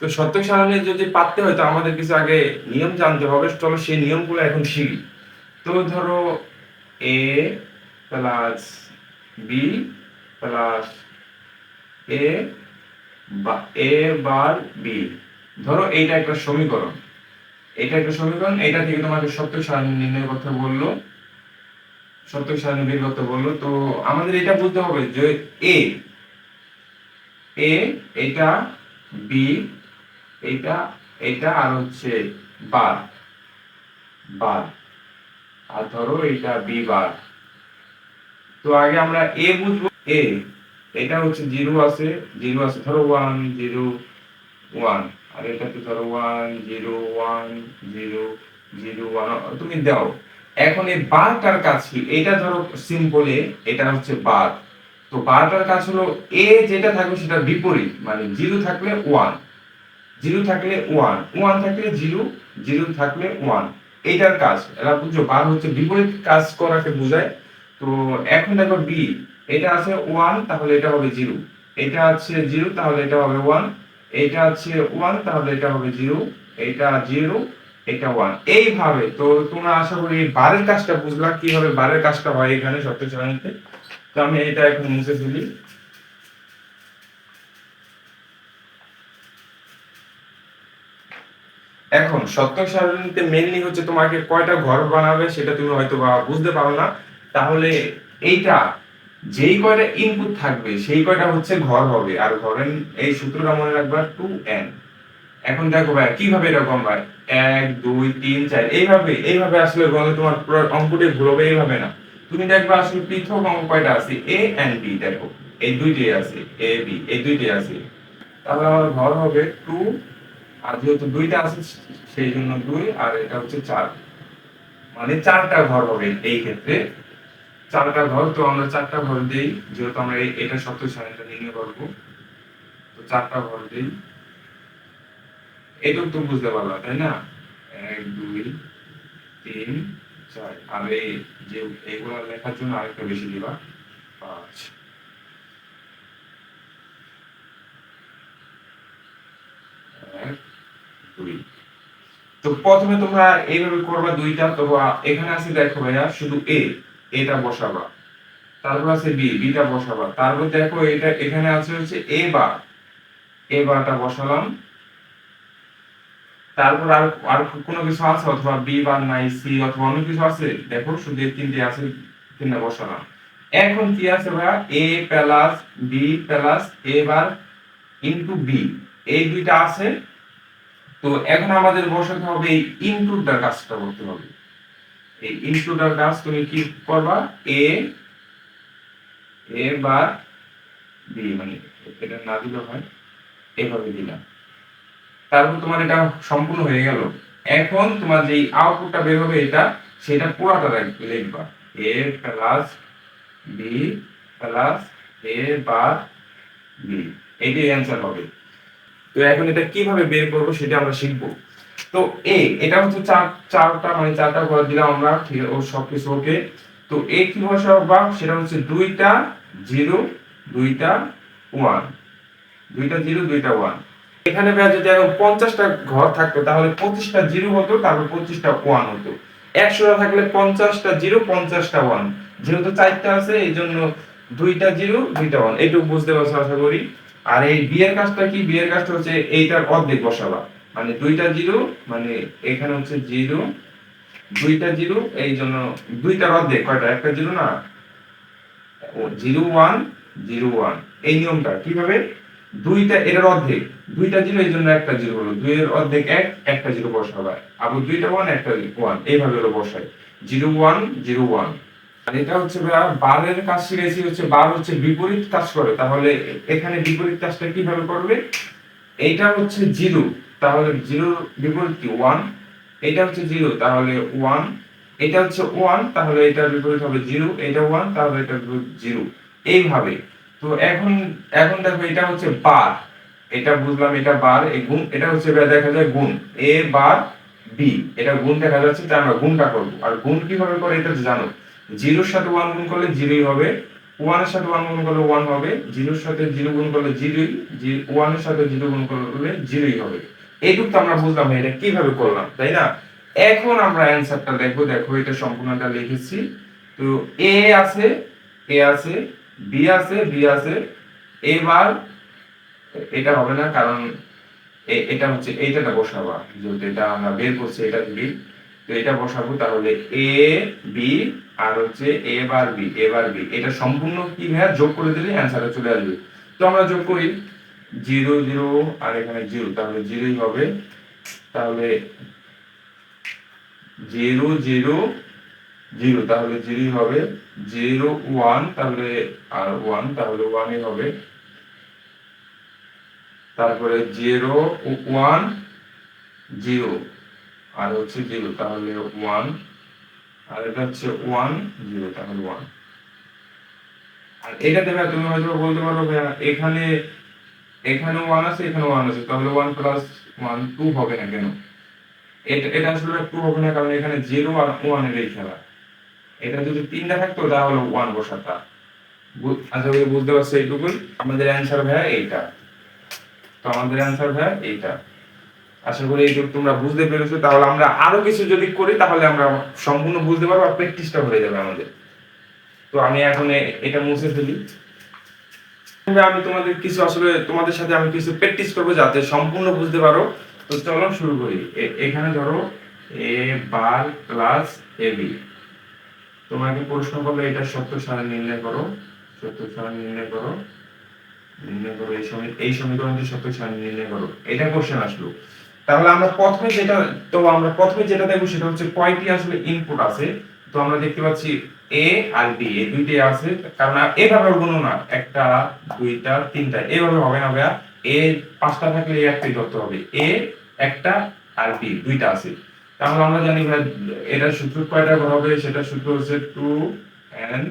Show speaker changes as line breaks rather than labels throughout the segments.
তো শতক সারণী যদি পারতে হয় তো আমাদের কিছু আগে নিয়ম জানতে হবে। চলো সেই নিয়মগুলো এখন শিখি। তো ধরো এ প্লাস বি প্লাস এ বা এ বার বি, ধরো এইটা একটা সমীকরণ। এটা থেকে তোমাকে শতক সারণী নির্ণয় করতে বললো, শতক সারণী বের করতে বললো। তো আমাদের এটা বুঝতে হবে যে এ এ এটা, বি এটা, এটা আর হচ্ছে বার বার, আর ধরো এটা বি বার। তো আগে আমরা এ বুঝবো। এ এটা হচ্ছে জিরো আছে ধরো 1 0 1, আর এটাতে ধরো 1 0 1 0 0 1 তুমি দাও। এখন এই বারটার কাজ কি, এটা ধরো সিম্পল এটা হচ্ছে বার। তো বারটার কাজ হলো এ যেটা থাকবে সেটা বিপরীত, মানে জিরো থাকলে 1, জিরো থাকলে 1, 1 থাকলে জিরো, জিরো থাকলে 1, এইটার কাজ। এরা বুঝছো, বার হচ্ছে বিপরীত কাজ করাকে বোঝায়। তো এখন দেখো বি, এটা আছে 1 তাহলে এটা হবে জিরো, এটা আছে জিরো তাহলে এটা হবে 1, এটা আছে 1 তাহলে এটা হবে জিরো, এটা জিরো, এটা 1, এইভাবে। তো তোমরা আশা করি বারের কাজটা বুঝলা, কিভাবে বারের কাজটা হয় এখানে সত্যি সারণীতে। তো আমি এটা এখন মুছে ফেলি। এখন শতক সারণীতে মেইনলি হচ্ছে তোমাকে কয়টা ঘর বানাবে সেটা তুমি হয়তো বা বুঝতে পারো না। তাহলে এইটা যেই কয়টা ইনপুট থাকবে সেই কয়টা হচ্ছে ঘর হবে, আর ঘরের এই সূত্রটা মনে রাখবা 2n। এখন দেখো ভাই কিভাবে এরকম ভাই 1 2 3 4 এইভাবে এইভাবে আসলে গণে তোমার পুরো অঙ্কটি ভুল হবে, এইভাবে না। তুমি দেখবা আসলে পৃথক অঙ্ক কয়টা আছে a and b, দেখো এই দুইটাই আছে, a b এই দুইটাই আছে। তাহলে আমার ঘর হবে 2, আর যেহেতু দুইটা আছে সেই জন্য 2, আর এটা হচ্ছে 4, মানে চারটা ঘর হবে এই ক্ষেত্রে, চারটা ঘর। তো আমরা চারটা ঘর দেই, যেহেতু আমরা এটা শতক সারণীটা নির্ণয় করব। তো চারটা ঘর দেই, এটুকু তো বুঝতে পারলা তাই না? 1 2 3 4, আর এই যে এইগুলা লেখার জন্য আরেকটা বেশি দিবা 5 1 2। তো প্রথমে তোমরা এইভাবে করবা দুইটা। তো এখানে আছে দেখো ভাইয়া শুধু এটা বসাবা, তারপর আছে বিটা বসাবা, তারপর দেখো এটা এখানে আছে হচ্ছে এ বারটা বসালাম। তারপর আর আর কোনো কিছু আছে অথবা বি বার নাই, সি অথবা অন্য কিছু আছে, দেখো শুধু এই তিনটে আছে, তিনটা বসালাম। এখন কি আছে ভাইয়া, এ প্লাস বি প্লাস এ বার ইনটু বি, এই দুইটা আছে। তো এখন আমাদের বসাতে হবে এই ইনটুটার কাজটা করতে হবে। এই ইনটুটার কাজ তুমি কি করবা, এ এ বার বি, মানে এটা না দিলে হয় এভাবে দিলাম। তারপর তোমার এটা সম্পূর্ণ হয়ে গেল। এখন তোমার যে আউটপুটটা বের হবে এটা, সেটা পুরোটা লিখবা, এ প্লাস বি প্লাস এ বার বি, এইটাই অ্যান্সার হবে। তো এখন এটা কিভাবে বের করবো সেটা আমরা শিখবো। তো এটা হচ্ছে চারটা, মানে চারটা ঘর দিলাম আমরা, ঠিক আছে, ও সবকিছু ওকে। তো কি বসাবো বা সেটা হচ্ছে দুইটা জিরো, দুইটা ওয়ান, দুইটা জিরো দুইটা ওয়ান। এখানে ভাই যদি এখন 50টা ঘর থাকতো তাহলে 25টা জিরো হতো, তারপর 25টা ওয়ান হতো। 100টা থাকলে 50টা জিরো 50টা ওয়ান, যেহেতু চারটা আছে এই জন্য দুইটা জিরো দুইটা ওয়ান। এইটুকু বুঝতে পারছো আশা করি। আর এই বি এর কাজটা কি, বি এর কাজটা হচ্ছে এইটার অর্ধেক বসাবা, মানে দুইটা জিরো, মানে এখানে হচ্ছে জিরো, দুইটা জিরো, এই জন্য দুইটার অর্ধেক কয়টা, একটা জিরো না, ও জিরো ওয়ান জিরো ওয়ান। এই নিয়মটা কিভাবে, দুইটা এর অর্ধেক, দুইটা জিরো এই জন্য একটা জিরো হলো, দুইয়ের অর্ধেক এক, একটা জিরো বসাবে, আবার দুইটা ওয়ান একটা ওয়ান, এইভাবে হলো বসায় জিরো ওয়ান জিরো ওয়ান। আর এটা হচ্ছে বারের কাজ শিখেছি, হচ্ছে বার হচ্ছে বিপরীত কাজ করে। তাহলে এখানে বিপরীত কাজটা কিভাবে করবে, এইটা হচ্ছে জিরো তাহলে জিরোর বিপরীত কি ওয়ান, এটা হচ্ছে জিরো তাহলে ওয়ান, এটা হচ্ছে ওয়ান তাহলে এটার বিপরীত হবে জিরো, এটা ওয়ান তাহলে এটার বিপরীত জিরো, এইভাবে। তো এখন এখন দেখো এটা হচ্ছে বার, এটা বুঝলাম এটা বার, এই গুণ, এটা হচ্ছে দেখা যায় গুণ, এ বার বি, এটা গুণ দেখা যাচ্ছে, তাই আমরা গুণটা করবো। আর গুণ কিভাবে করে এটা তো জানো, জিরোর সাথে ওয়ান গুণ করলে জিরোই হবে, ওয়ান এর সাথে ওয়ান গুণ করলে ওয়ান হবে, জিরোর সাথে জিরো গুণ করলে জিরোই, ওয়ান এর সাথে জিরো গুণ করলে জিরোই হবে। এইটুকু তো আমরা বুঝলাম এটা কিভাবে করলাম, তাই না? এখন আমরা অ্যানসারটা দেখবো। দেখো এটা সম্পূর্ণটা লিখেছি। তো এ আছে, এ আছে, বি আছে, বি আছে। এবার এটা হবে না, কারণ এটা হচ্ছে এইটাটা বসাবা, যেহেতু এটা আমরা বের করছি এটা বি। তো এটা বসাবো, তাহলে এ বি আর হচ্ছে A bar B, A bar B, এটা সম্পূর্ণ কি ভাইয়া যোগ করে দিলে অ্যানসারে চলে আসবে। তো আমরা যোগ করি, 0 0 আর এখানে 0, তাহলে 0ই হবে। তাহলে 0 0 0, তাহলে 0ই হবে। 0 1, তাহলে আর 1, তাহলে 1ই হবে। তারপরে 0 1 0 আর হচ্ছে 0, তাহলে 1, আর এটা হচ্ছে 1 0, তাহলে 1। আর এটা দেবে, তুমি হয়তো বলতে পারো ভাইয়া এখানে এখানে 1 আছে, এখানে 1 আছে, তাহলে 1 প্লাস 1 2 হবে না কেন? এটা এটা আসলে 2 হবে না, কারণ এখানে 0 আর 1 এর এই খেলা। এটা যদি 3টা থাকতো তাহলে 1 বসাতা। আশা করি বুঝতে পারছো এইটুকুই। আমাদের অ্যানসার ভাইয়া এইটা। তো আমাদের অ্যানসার ভাইয়া এইটা। আশা করি এইটুকু তোমরা বুঝতে পেরেছো। তাহলে আমরা আরো কিছু যদি করি তাহলে আমরা সম্পূর্ণ বুঝতে পারবো আর প্র্যাকটিসটা হয়ে যাবে আমাদের। তো আমি এখন এটা মুছে ফেলি। আমি তোমাদের কিছু আসলে তোমাদের সাথে আমি কিছু প্র্যাকটিস করবো যাতে সম্পূর্ণ বুঝতে পারো। তো চলো শুরু করি। এখানে ধরো এ বার প্লাস এ বি। তোমাকে প্রশ্ন করলে এটা সত্য সারণ নির্ণয় করো, সত্য সারণ নির্ণয় করো, নির্ণয় করো এই সমীকরণটি সত্য সারণ নির্ণয় করো। এটা কোশ্চেন আসলো। তাহলে আমরা প্রথমে যেটা দেখবো সেটা হচ্ছে কয়টি আসলে ইনপুট আছে। তো আমরা দেখতে পাচ্ছি এ আর বি, এই দুইটাই আছে। কারণ এভাবে গুণ না, একটা দুইটা তিনটা এভাবে হবে না ভাইয়া। এ 5টা থাকলে এ একটাই ধরতে হবে। এ একটা আর বি দুইটা আছে। তাহলে আমরা জানি ভাই এটা সূত্র কয়টা ঘর হবে, সেটা সূত্র হচ্ছে 2n,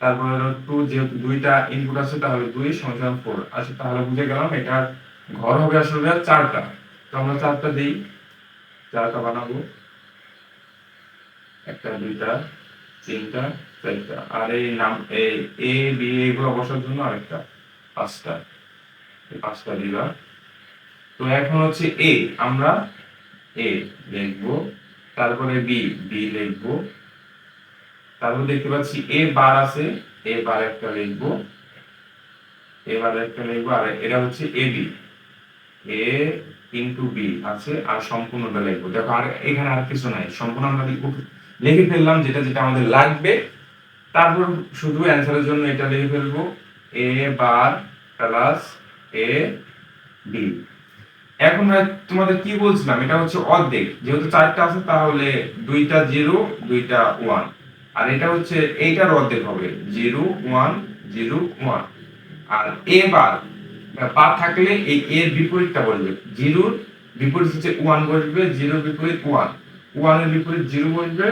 তারপরে 2, যেহেতু দুইটা ইনপুট আছে তাহলে 2 সমান 4। আচ্ছা, তাহলে বুঝে গেলাম এটা ঘর হবে আসলে 4টা। তো আমরা 4টা দেই, 4টা বানাবো, একটা দুইটা তিনটা চারটা। আর এই নাম এই এ বি এগুলো বসার জন্য আরেকটা 5টা, এই 5টা দিবা। তো এখন হচ্ছে এ, আমরা এ লিখবো, তারপরে বি, বি লিখবো, তারপর দেখতে পাচ্ছি এ বার আছে, এ বার একটা লিখবো, এ বার একটা লিখবো। আর এটা হচ্ছে A B, A into B আছে, আর সম্পূর্ণটা লিখবো। দেখো আর এখানে আর কিছু নাই, সম্পূর্ণ আমরা লিখে ফেললাম যেটা যেটা আমাদের লাগবে। তারপর শুধু অ্যানসারের জন্য এটা লিখে ফেলবো, এ বার প্লাস এ বি। এখন ভাই তোমাদের কি বলছিলাম, এটা হচ্ছে অর্ধেক, যেহেতু 4টা আছে তাহলে 2টা 0 2টা 1, আর এটা হচ্ছে এইটার অর্ধেক হবে 0 1 0 1। আর এ বার বার থাকলে এই এর বিপরীতটা বসবে, 0 বিপরীত হচ্ছে 1 বসবে, 0 বিপরীত 1, 1 এর বিপরীত 0 বসবে,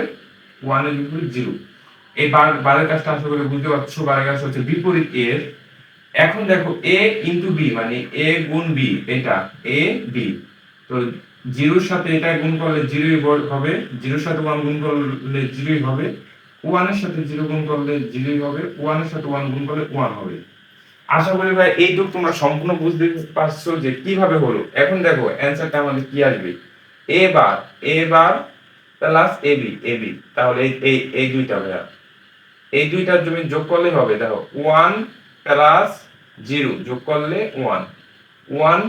1 এর বিপরীত 0। এই বারের কাজটা আশা করি বুঝতে পারছো, বারের কাজটা হচ্ছে বিপরীত এর। এখন দেখো a ইনটু বি মানে a গুণ b, এটা a b। তো 0 এর সাথে এটা গুণ করলে 0ই হবে, 0 এর সাথে 1 গুণ করলে 0ই হবে, 1 এর সাথে 0 গুণ করলে 0ই হবে, 1 এর সাথে 1 গুণ করলে 1 হবে। আশা করি ভাই এইটুকু তোমরা সম্পূর্ণ বুঝতে পারছো যে কিভাবে হলো। এখন দেখো অ্যানসারটা আমাদের কি আসবে, a bar plus a b। তাহলে এই এই দুইটা ভাইয়া, এই দুইটার জমি যোগ করলে হবে, দেখো 1 প্লাস 0 যোগ করলে 1, 1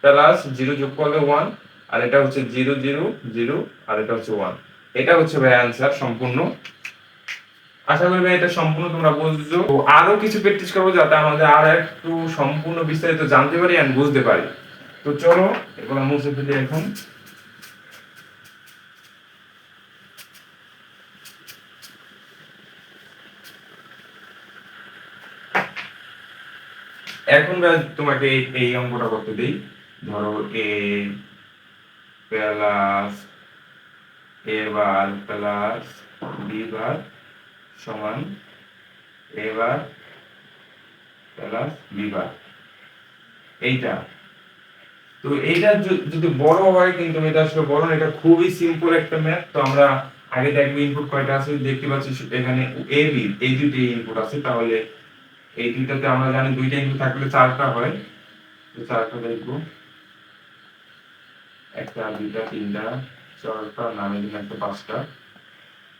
প্লাস 0 যোগ করলে 1, আর এটা হচ্ছে 0 0 0, আর এটা হচ্ছে 1। এটা হচ্ছে ভাই অ্যানসার সম্পূর্ণ। আশা করি ভাই এটা সম্পূর্ণ তোমরা বুঝছো। তো আরো কিছু প্র্যাকটিস করবো যাতে আমাদের আর একটু সম্পূর্ণ বিস্তারিত জানতে পারি আর বুঝতে পারি। তো চলো এগুলো মুছে ফেলি এখন। এখন তোমাকে এই অঙ্কটা করতে দেই। ধরো এ প্লাস এ বার প্লাস বি বার সমান এ বার প্লাস বি বার, এইটা। তো এইটা যদি বড় হয়, কিন্তু এটা আসলে বড় না, এটা খুবই সিম্পল একটা ম্যাথ। তো আমরা আগে দেখবো ইনপুট কয়টা আছে, দেখতে পাচ্ছি এখানে এ বি এই দুটি ইনপুট আছে। তাহলে এই দুইটাতে আমরা জানি দুইটা ইনপুট থাকলে চারটা হয়, তো চারটা দেখবো, একটা দুইটা তিনটা চারটা, নামে দিন একটা পাঁচটা।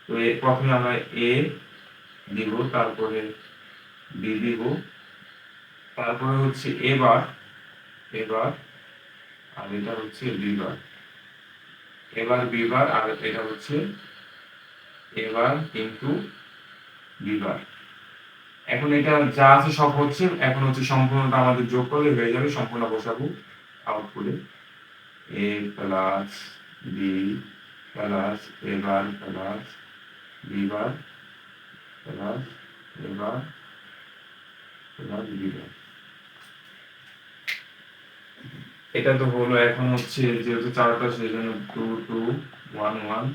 তো প্রথমে আমরা এ দিব, তারপরে বি দিব, তারপরে হচ্ছে এবার, এবার, আর এটা হচ্ছে বিবার, এবার বিবার, আর এটা হচ্ছে এবার কিন্তু বিবার। এখন এটা যা আছে সব হচ্ছে, এখন হচ্ছে সম্পূর্ণটা আমাদের যোগ করলে হয়ে যাবে, সম্পূর্ণ বসাবো আউটপুটে এ প্লাস বি প্লাস এবার প্লাস বিবার প্লাস এবার প্লাস বিবার। এটা তো হলো। এখন হচ্ছে যেহেতু চারটা সেই জন্য 2 2 1 1,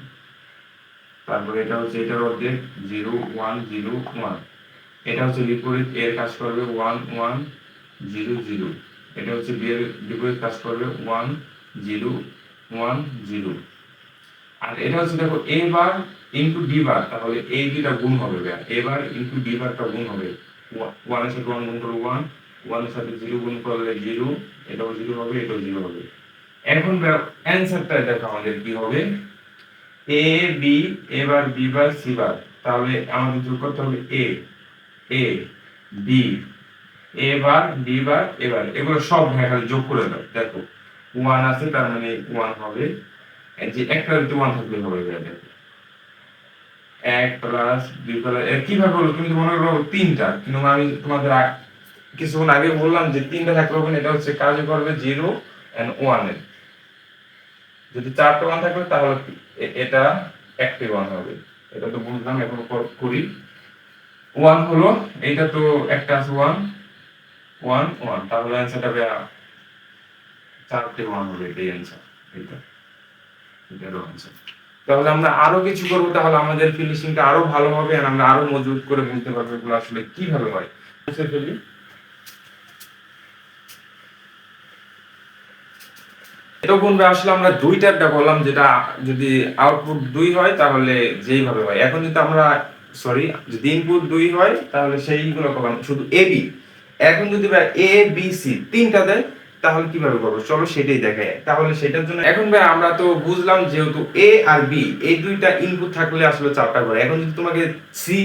তারপরে এটা হচ্ছে এটার অর্ধেক 0 1 0 1, এটা হচ্ছে বিপরীত, এর কাজ করবে 1 1 0 0, এটা হচ্ছে বি এর বিপরীত কাজ করবে 1 0 1 0, আর এটা হচ্ছে দেখো এ বার ইনটু ডি বার, তাহলে এই দুইটা গুণ হবে, এ বার ইনটু ডি বারটা গুণ হবে, 1 এর সাথে 1 গুণ করলে 1, 1 এর সাথে 0 গুণ করলে 0, এটাও 0 হবে, এটাও 0 হবে। এখন অ্যানসারটা দেখো আমাদের কি হবে, এ বি এবার বি বার সি বার, তাহলে আমাদের যোগ করতে হবে এ এ বি এবার বি বার এবার, এগুলো সব খালি যোগ করে দাও, দেখো 1 আছে তার মানে 1 হবে, এই যে একটা যদি 1 থাকলে হবে, দেখো 1 প্লাস 2 প্লাস কিভাবে হলো, তুমি তো মনে করো তিনটা, কিন্তু আমি তোমাদের কিছুক্ষণ আগে বললাম যে তিনটা থাকলে হবে না, এটা হচ্ছে কাজে করবে 0 এন্ড 1 এর, যদি চারটা 1 থাকলে তাহলে এটা একটি 1 হবে, এটা তো বুঝলাম। এখন করি 1 হলো, এইটা তো একটা আছে 1 1 1, তাহলে অ্যানসারটা হবে চারটে 1 হবে, এই অ্যানসার, এটা এটার অ্যানসার। তাহলে আমরা আরো কিছু করব, তাহলে আমাদের ফিনিশিংটা আরো ভালো হবে, আর আমরা আরো মজবুত করে বুঝতে পারবো এগুলো আসলে কিভাবে হয়। বুঝতে ফেলি। এতক্ষণ আসলে আমরা দুইটাটা বললাম, যেটা যদি আউটপুট 2 হয় তাহলে যেইভাবে হয়। এখন যদি আমরা যদি ইনপুট 2 হয় তাহলে সেইগুলো করলাম শুধু এ বি। এখন যদি ভাই এ বি সি তিনটা দেয় তাহলে কিভাবে করবো, চলো সেটাই দেখাই। তাহলে সেটার জন্য এখন ভাই আমরা তো বুঝলাম যেহেতু এ আর বি এই দুইটা ইনপুট থাকলে আসলে চারটা করে, এখন যদি তোমাকে সি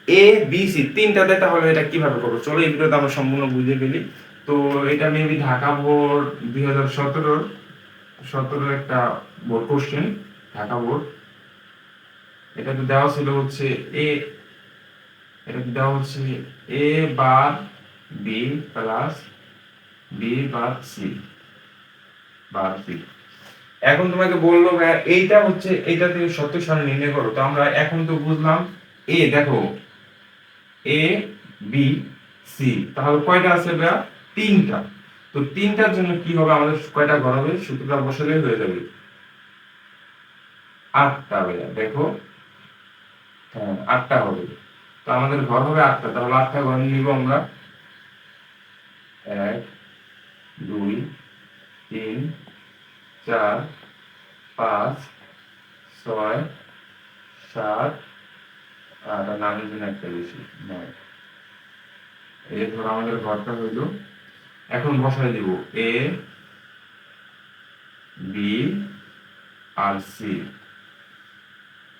এ বি সি তিনটা দেয় তাহলে এটা কিভাবে করবো, চলো এই ভিডিওতে আমরা সম্পূর্ণ বুঝে ফেলি। তো এটা মেবি ঢাকা বোর্ড 2017 একটা বোর্ড কোশ্চেন, ঢাকা বোর্ড। এটাতে দেওয়া ছিল হচ্ছে এ, এটাতে দেওয়া হচ্ছে A bar B plus B bar C bar C. এখন তোমাকে বললো ভাইয়া এইটা হচ্ছে, এইটা থেকে সত্য সারণী নির্ণয় করো। তো আমরা এখন তো বুঝলাম এ, দেখো এ বি সি, তাহলে কয়টা আছে ভাইয়া, তিনটা। তো তিনটার জন্য কি হবে, আমাদের কয়টা ঘর হবে, সূত্রটা বসালে হয়ে যাবে 8টা ভাইয়া, দেখো হ্যাঁ 8টা হবে। তো আমাদের ঘর হবে 8টা, তাহলে 8টা ঘর নিব আমরা, 1 2 3 4 5 6 7, আর নামের জন্য একটা বেশি 9। এই ধর আমাদের ঘরটা হইল। এখন বসাই দিব এ বি আর সি।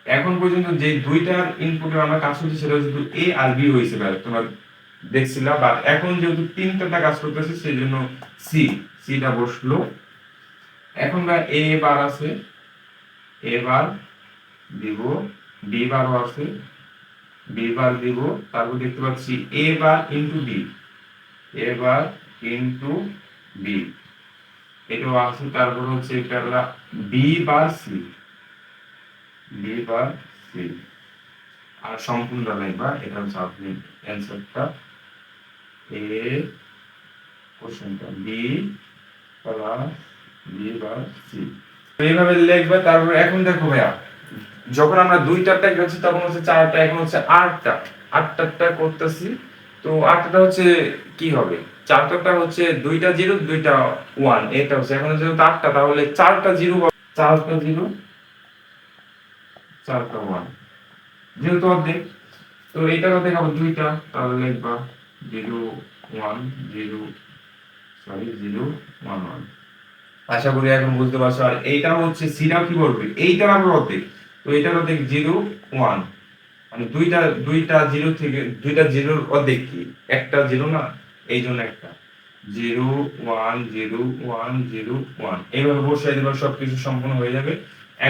এখন পর্যন্ত যে দুইটার ইনপুটে আমরা কাজ করছি সেটা শুধু এ আর বি হয়েছে, তোমরা দেখছিলা, বাট এখন যেহেতু তিনটা কাজ করতেছে সেই জন্য সি, সিটা বসলো। এখন এ বার আছে, এ বার দিব, বি বারও আছে, বি বার দিব, তারপর দেখতে পাচ্ছি A bar into B, A bar into B, এটাও আছে। তারপর হচ্ছে এটা B bar C, B bar C, আর সম্পূর্ণ লাইবা, এটা হচ্ছে আপনি অ্যানসারটা এ কোশ্চেনটা B plus B bar C, এইভাবে লিখবে। তারপর এখন দেখো ভাইয়া, যখন আমরা দুইটাটা গেছি তখন হচ্ছে চারটা, এখন হচ্ছে আটটা, আটটা করতেছি। তো আটটা হচ্ছে কি হবে, চারটা হচ্ছে দুইটা জিরো দুইটা ওয়ান, এটা হচ্ছে এখন যেহেতু আটটা তাহলে চারটা জিরো, চারটা জিরো চারটা ওয়ান, যেহেতু অর্ধেক। তো এইটাও দেখাবো দুইটা, তাহলে লিখবা 0 1 0 সরি 0 1 1। আশা করি এখন বুঝতে পারছো। আর এইটা হচ্ছে সিটাও কি করবে, এইটার আবার অর্ধেক, তো এইটার অর্ধেক 0 1, মানে দুইটা জিরো থেকে দুইটা জিরোর অর্ধেক কি একটা জিরো না, এই জন্য একটা 0 1 0 1 0 1 এইভাবে বসাই দিলে সবকিছু সম্পূর্ণ হয়ে যাবে।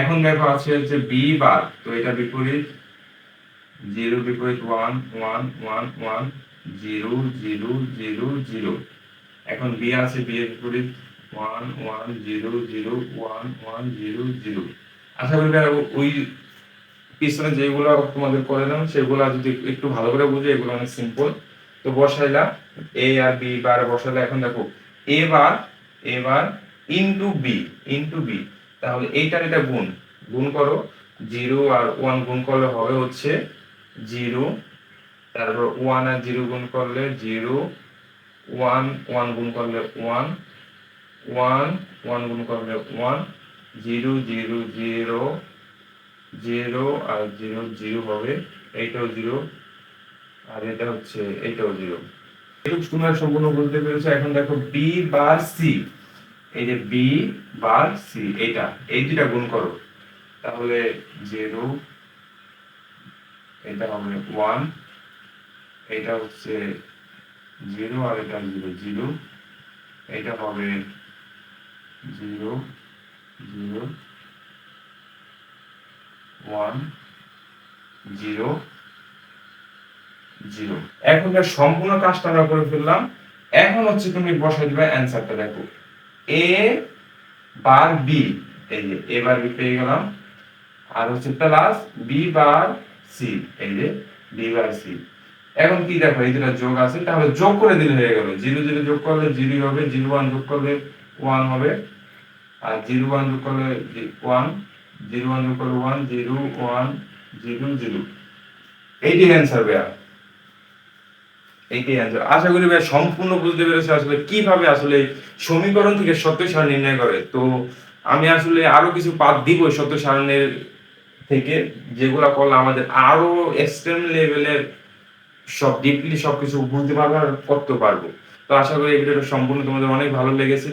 এখন দেখো আছে হচ্ছে বি বার, তো এটা বিপরীত 0 বিপরীত 1 1 1 1 0 0 0 0। এখন বি আছে, বি এর বিপরীত 1 1 0 0 1 1 0 0। আশা করি ওই পিছনে যেগুলো তোমাদের করলাম সেগুলো যদি একটু ভালো করে বুঝে, এগুলো অনেক সিম্পল। তো বসাইলাম এ আর বি বার বসাইলে, এখন দেখো এবার ইনটু বি, তাহলে এইটার এটা গুণ গুণ করো, 0 আর 1 গুণ করলে হবে হচ্ছে 0, তারপর 1 আর 0 গুণ করলে 0, 1 1 গুণ করলে 1, 1 1 গুণ করলে 1, 0 0 0 0 আর 0 0 হবে, এইটাও 0 আর এটা হচ্ছে এইটাও 0। এটুকু তোমরা সম্পূর্ণ বুঝতে পেরেছো। এখন দেখো বি বার সি, এই যে বি বার সি এটা, এই দুইটা গুণ করো, তাহলে 0 এটা হবে 1, এটা হচ্ছে 0 আর এটা 0 0, এটা হবে 0 0 1 0 0। এখন সম্পূর্ণ কাজটা আমরা করে ফেললাম। এখন হচ্ছে তুমি বসাই দিবে অ্যানসারটা। দেখো এ বার বি, এই যে এ বার বি পেয়ে গেলাম, আর হচ্ছে প্লাস বি বার সি, এই যে বি বার সি। এখন কি দেখো এই দুটো যোগ আছে, তাহলে যোগ করে দিলে হয়ে গেল, 0 0 যোগ করলে 0 হবে, 0 1 যোগ করলে 1 হবে, আর 0 1 যোগ করলে 1, 0 1 যোগ করলে 1 0 1 0 0। এইটাই অ্যানসার ভাইয়া, এইটাই অ্যানসার। আশা করি ভাই সম্পূর্ণ বুঝতে পেরেছো আসলে কিভাবে আসলে সমীকরণ থেকে সত্য সারণ নির্ণয় করে। তো আমি আসলে আরো কিছু পাঠ দিব সত্য সারণের থেকে, যেগুলা করলে আমাদের আরো এক্সট্রিম লেভেলের সব ডিপলি সবকিছু বুঝতে পারবো আর করতে পারবো। তো আশা করি এই ভিডিওটা সম্পূর্ণ তোমাদের অনেক ভালো লেগেছে।